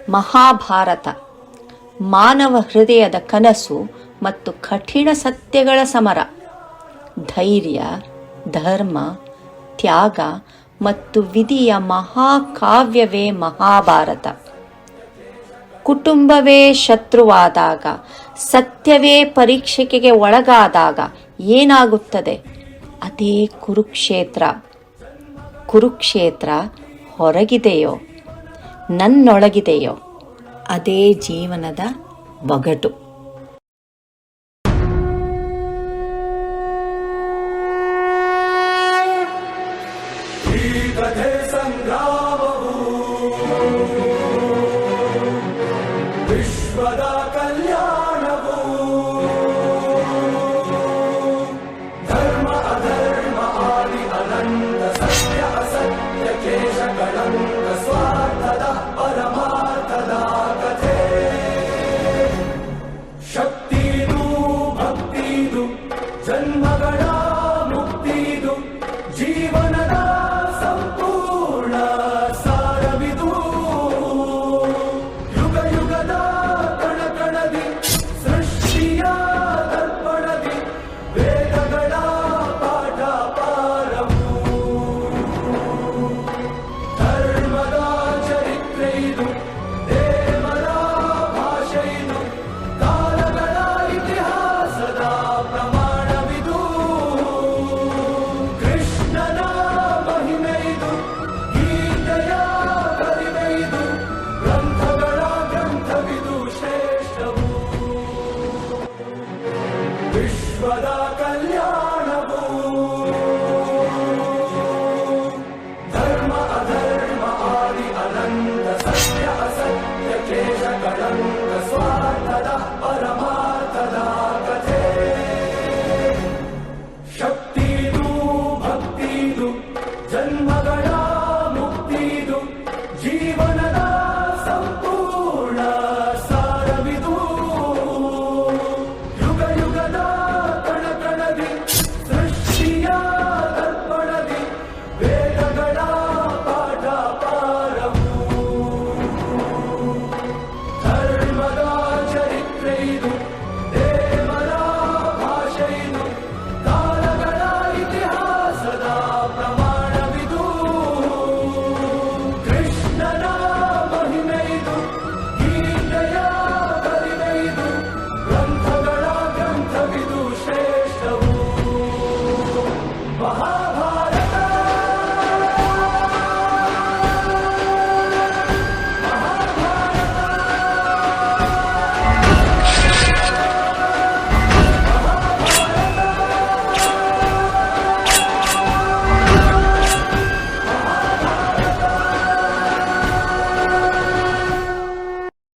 ಮಹಾಭಾರತ ಮಾನವ ಹೃದಯದ ಕನಸು ಮತ್ತು ಕಠಿಣ ಸತ್ಯಗಳ ಸಮರ. ಧೈರ್ಯ, ಧರ್ಮ, ತ್ಯಾಗ ಮತ್ತು ವಿಧಿಯ ಮಹಾಕಾವ್ಯವೇ ಮಹಾಭಾರತ. ಕುಟುಂಬವೇ ಶತ್ರುವಾದಾಗ, ಸತ್ಯವೇ ಪರೀಕ್ಷೆಗೆ ಒಳಗಾದಾಗ ಏನಾಗುತ್ತದೆ? ಅದೇ ಕುರುಕ್ಷೇತ್ರ. ಕುರುಕ್ಷೇತ್ರ ಹೊರಗಿದೆಯೋ ನನ್ನೊಳಗಿದೆಯೋ ಅದೇ ಜೀವನದ ಒಗಟು. ವಿಶ್ವದ ಕಲ್ಯಾಣವು ಧರ್ಮ ಅಧರ್ಮ ಆದಿ ಅನಂತ ಸತ್ಯ ಅಸತ್ಯ ಕೇಶ ಕಳಂಕ ಸ್ವಾರ್ಥದ ಪರಮಾರ್ಥದ ಕಥೆ. ಶಕ್ತಿದು ಭಕ್ತಿದು ಜನ್ಮಗಳ